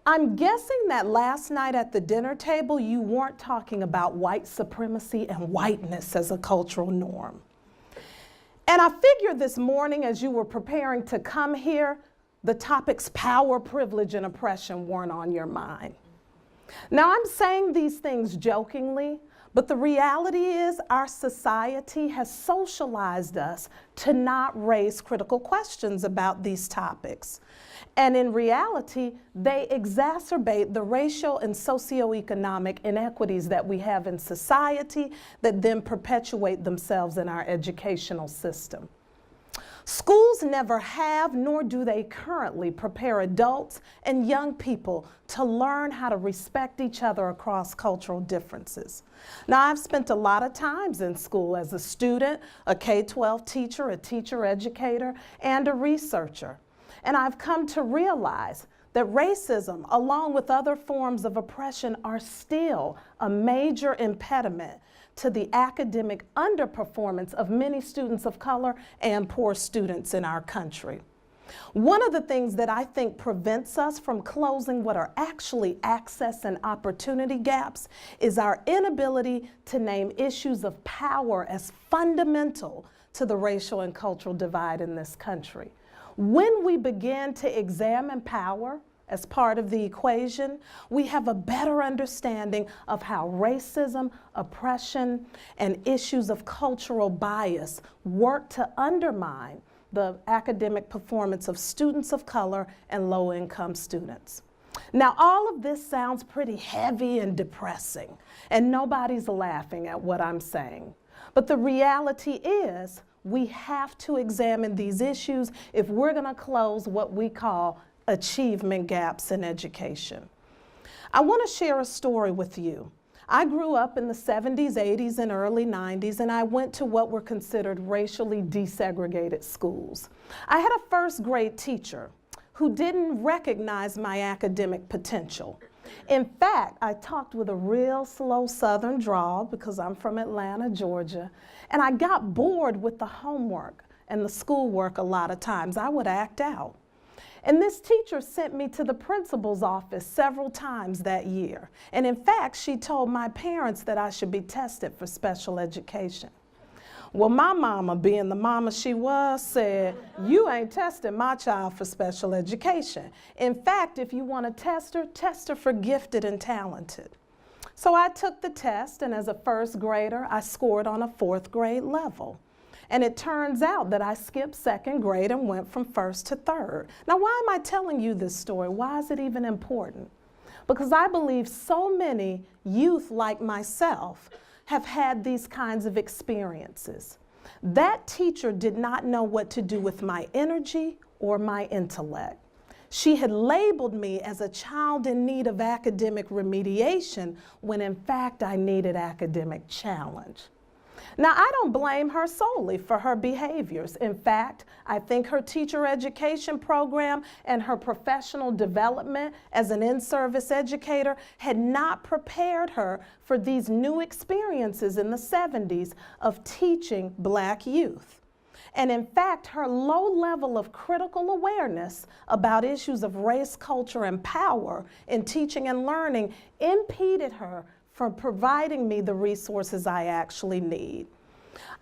I'm guessing that last night at the dinner table, you weren't talking about white supremacy and whiteness as a cultural norm. And I figured this morning as you were preparing to come here, the topics power, privilege, and oppression weren't on your mind. Now, I'm saying these things jokingly, but the reality is our society has socialized us to not raise critical questions about these topics. And in reality, they exacerbate the racial and socioeconomic inequities that we have in society that then perpetuate themselves in our educational system. Schools never have, nor do they currently prepare adults and young people to learn how to respect each other across cultural differences. Now, I've spent a lot of times in school as a student, a K-12 teacher, a teacher educator, and a researcher. And I've come to realize that racism, along with other forms of oppression, are still a major impediment to the academic underperformance of many students of color and poor students in our country. One of the things that I think prevents us from closing what are actually access and opportunity gaps is our inability to name issues of power as fundamental to the racial and cultural divide in this country. When we begin to examine power as part of the equation, we have a better understanding of how racism, oppression, and issues of cultural bias work to undermine the academic performance of students of color and low-income students. Now, all of this sounds pretty heavy and depressing, and nobody's laughing at what I'm saying. But the reality is, we have to examine these issues if we're going to close what we call achievement gaps in education. I want to share a story with you. I grew up in the 70s, 80s, and early 90s, and I went to what were considered racially desegregated schools. I had a first grade teacher who didn't recognize my academic potential. In fact, I talked with a real slow Southern drawl because I'm from Atlanta, Georgia, and I got bored with the homework and the schoolwork a lot of times. I would act out. And this teacher sent me to the principal's office several times that year. And in fact, she told my parents that I should be tested for special education. Well, my mama, being the mama she was, said, "You ain't testing my child for special education. In fact, if you want to test her for gifted and talented." So I took the test, and as a first grader, I scored on a fourth grade level. And it turns out that I skipped second grade and went from first to third. Now, why am I telling you this story? Why is it even important? Because I believe so many youth like myself have had these kinds of experiences. That teacher did not know what to do with my energy or my intellect. She had labeled me as a child in need of academic remediation when in fact I needed academic challenge. Now, I don't blame her solely for her behaviors. In fact, I think her teacher education program and her professional development as an in-service educator had not prepared her for these new experiences in the 70s of teaching Black youth. And in fact, her low level of critical awareness about issues of race, culture, and power in teaching and learning impeded her from providing me the resources I actually need.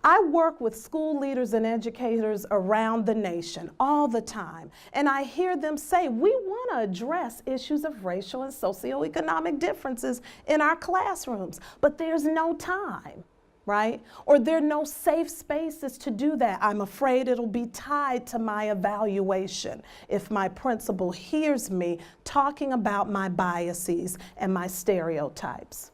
I work with school leaders and educators around the nation all the time, and I hear them say, we want to address issues of racial and socioeconomic differences in our classrooms, but there's no time, right? Or there are no safe spaces to do that. I'm afraid it'll be tied to my evaluation if my principal hears me talking about my biases and my stereotypes.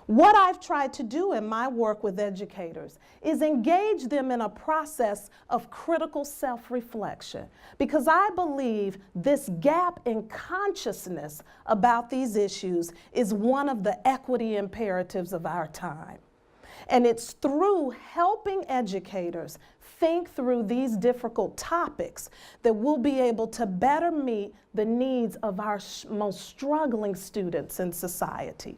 What I've tried to do in my work with educators is engage them in a process of critical self-reflection, because I believe this gap in consciousness about these issues is one of the equity imperatives of our time. And it's through helping educators think through these difficult topics that we'll be able to better meet the needs of our most struggling students in society.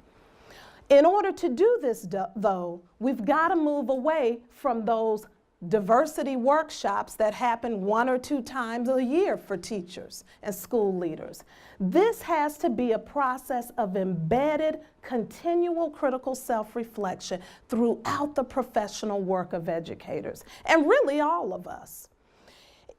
In order to do this, though, we've got to move away from those diversity workshops that happen 1 or 2 times a year for teachers and school leaders. This has to be a process of embedded, continual critical self-reflection throughout the professional work of educators, and really all of us.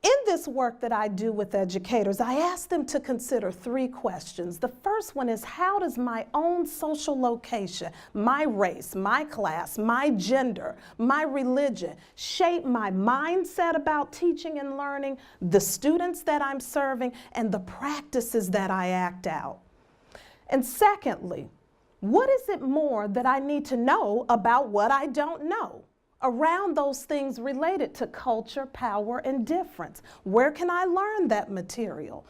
In this work that I do with educators, I ask them to consider 3 questions. The first one is, how does my own social location, my race, my class, my gender, my religion shape my mindset about teaching and learning, the students that I'm serving, and the practices that I act out? And secondly, what is it more that I need to know about what I don't know around those things related to culture, power, and difference? Where can I learn that material?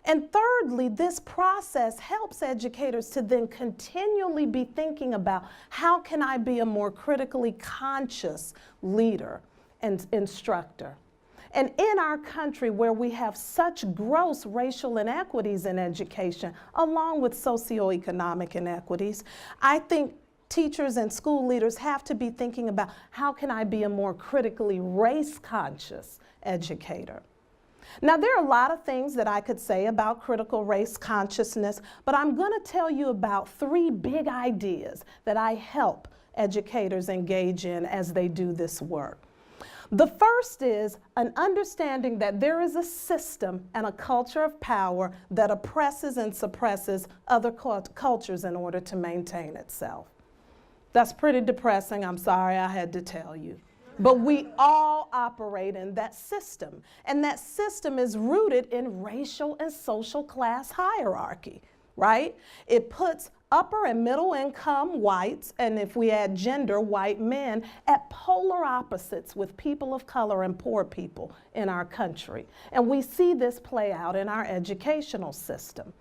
And thirdly, this process helps educators to then continually be thinking about, how can I be a more critically conscious leader and instructor? And in our country, where we have such gross racial inequities in education, along with socioeconomic inequities, I think teachers and school leaders have to be thinking about, how can I be a more critically race-conscious educator? Now, there are a lot of things that I could say about critical race consciousness, but I'm going to tell you about 3 big ideas that I help educators engage in as they do this work. The first is an understanding that there is a system and a culture of power that oppresses and suppresses other cultures in order to maintain itself. That's pretty depressing. I'm sorry I had to tell you. But we all operate in that system. And that system is rooted in racial and social class hierarchy, right? It puts upper and middle income whites, and if we add gender, white men, at polar opposites with people of color and poor people in our country. And we see this play out in our educational system.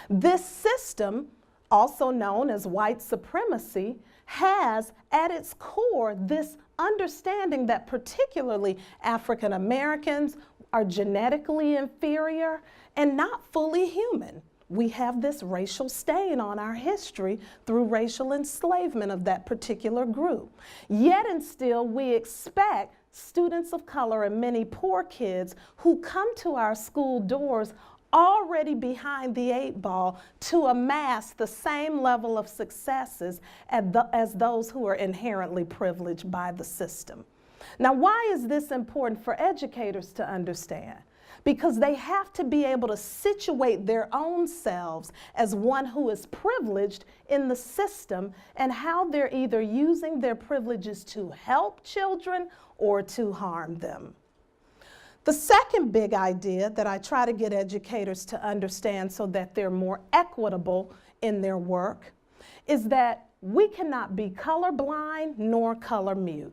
This system, also known as white supremacy, has at its core this understanding that particularly African Americans are genetically inferior and not fully human. We have this racial stain on our history through racial enslavement of that particular group. Yet and still, we expect students of color and many poor kids who come to our school doors already behind the 8 ball to amass the same level of successes as those who are inherently privileged by the system. Now, why is this important for educators to understand? Because they have to be able to situate their own selves as one who is privileged in the system and how they're either using their privileges to help children or to harm them. The second big idea that I try to get educators to understand so that they're more equitable in their work is that we cannot be colorblind nor color mute.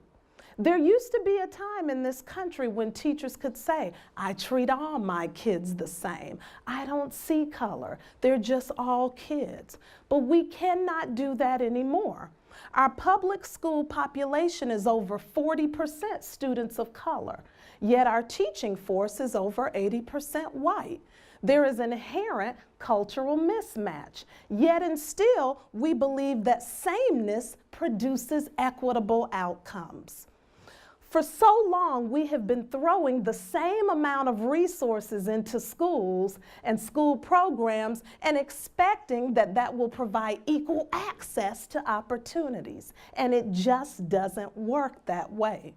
There used to be a time in this country when teachers could say, I treat all my kids the same. I don't see color. They're just all kids. But we cannot do that anymore. Our public school population is over 40% students of color, yet our teaching force is over 80% white. There is an inherent cultural mismatch, yet and still we believe that sameness produces equitable outcomes. For so long, we have been throwing the same amount of resources into schools and school programs and expecting that that will provide equal access to opportunities, and it just doesn't work that way.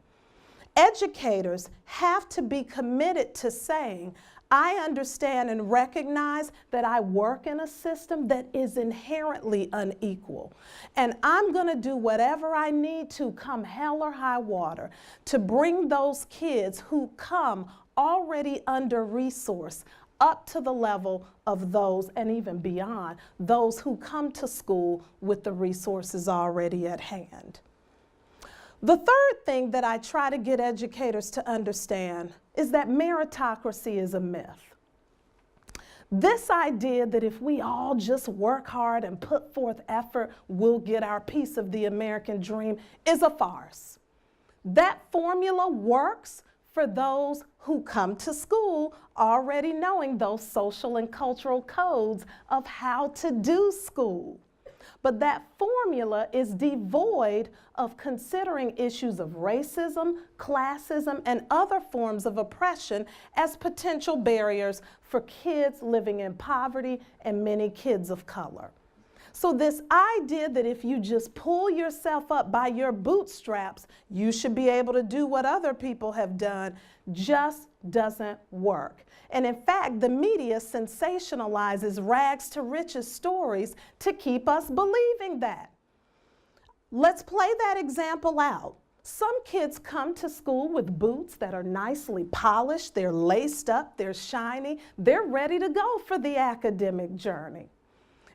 Educators have to be committed to saying, I understand and recognize that I work in a system that is inherently unequal. And I'm going to do whatever I need to, come hell or high water, to bring those kids who come already under-resourced up to the level of those, and even beyond, those who come to school with the resources already at hand. The third thing that I try to get educators to understand is that meritocracy is a myth. This idea that if we all just work hard and put forth effort, we'll get our piece of the American dream is a farce. That formula works for those who come to school already knowing those social and cultural codes of how to do school. But that formula is devoid of considering issues of racism, classism, and other forms of oppression as potential barriers for kids living in poverty and many kids of color. So this idea that if you just pull yourself up by your bootstraps, you should be able to do what other people have done just doesn't work. And in fact, the media sensationalizes rags to riches stories to keep us believing that. Let's play that example out. Some kids come to school with boots that are nicely polished, they're laced up, they're shiny, they're ready to go for the academic journey.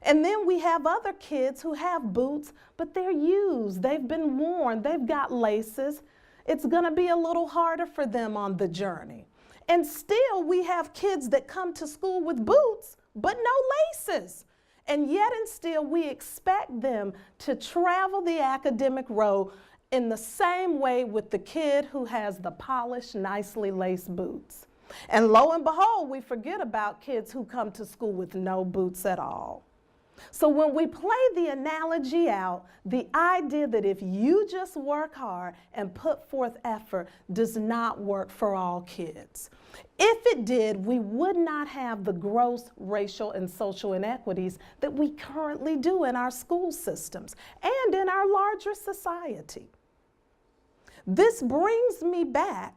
And then we have other kids who have boots, but they're used, they've been worn, they've got laces. It's gonna be a little harder for them on the journey. And still we have kids that come to school with boots, but no laces. And yet and still we expect them to travel the academic road in the same way with the kid who has the polished, nicely laced boots. And lo and behold, we forget about kids who come to school with no boots at all. So when we play the analogy out, the idea that if you just work hard and put forth effort does not work for all kids. If it did, we would not have the gross racial and social inequities that we currently do in our school systems and in our larger society. This brings me back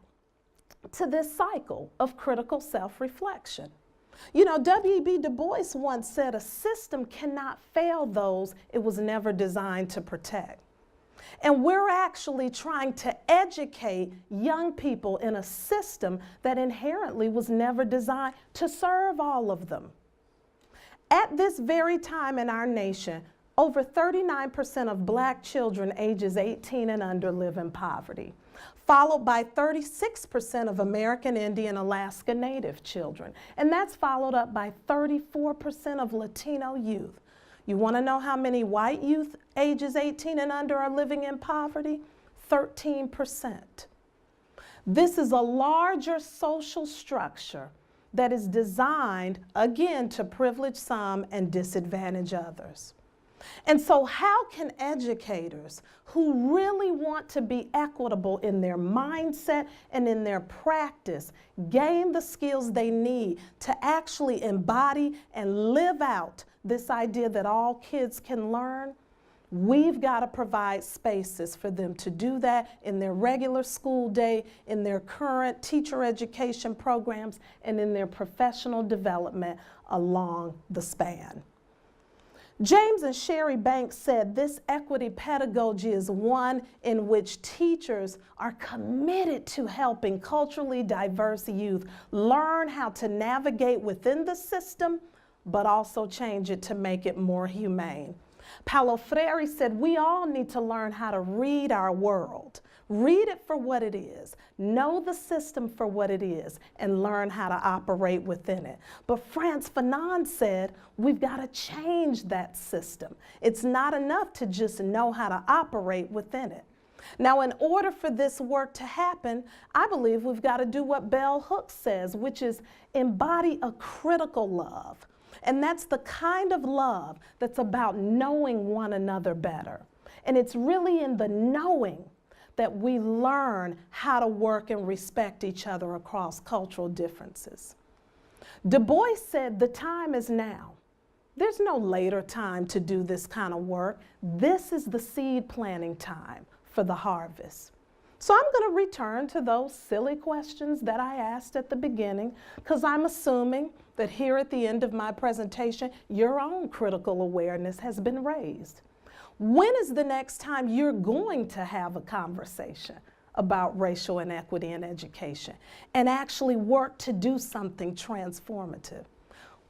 to this cycle of critical self-reflection. You know, W.E.B. Du Bois once said a system cannot fail those it was never designed to protect. And we're actually trying to educate young people in a system that inherently was never designed to serve all of them. At this very time in our nation, over 39% of Black children ages 18 and under live in poverty, followed by 36% of American Indian Alaska Native children. And that's followed up by 34% of Latino youth. You want to know how many white youth ages 18 and under are living in poverty? 13%. This is a larger social structure that is designed, again, to privilege some and disadvantage others. And so how can educators who really want to be equitable in their mindset and in their practice gain the skills they need to actually embody and live out this idea that all kids can learn? We've got to provide spaces for them to do that in their regular school day, in their current teacher education programs, and in their professional development along the span. James and Sherry Banks said this equity pedagogy is one in which teachers are committed to helping culturally diverse youth learn how to navigate within the system, but also change it to make it more humane. Paulo Freire said we all need to learn how to read our world. Read it for what it is, know the system for what it is, and learn how to operate within it. But Frantz Fanon said we've got to change that system. It's not enough to just know how to operate within it. Now, in order for this work to happen, I believe we've got to do what Bell Hooks says, which is embody a critical love. And that's the kind of love that's about knowing one another better. And it's really in the knowing that we learn how to work and respect each other across cultural differences. Du Bois said the time is now. There's no later time to do this kind of work. This is the seed planting time for the harvest. So I'm going to return to those silly questions that I asked at the beginning, because I'm assuming that here at the end of my presentation, your own critical awareness has been raised. When is the next time you're going to have a conversation about racial inequity in education and actually work to do something transformative?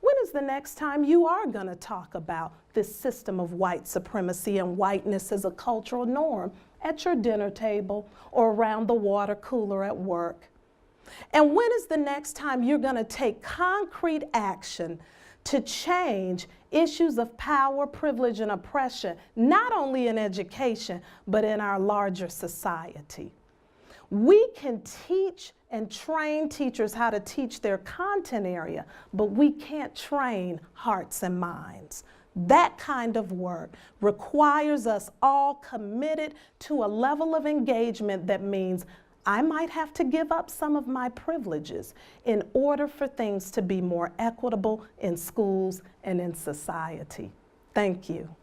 When is the next time you are going to talk about this system of white supremacy and whiteness as a cultural norm at your dinner table or around the water cooler at work? And when is the next time you're going to take concrete action to change issues of power, privilege, and oppression, not only in education, but in our larger society? We can teach and train teachers how to teach their content area, but we can't train hearts and minds. That kind of work requires us all committed to a level of engagement that means I might have to give up some of my privileges in order for things to be more equitable in schools and in society. Thank you.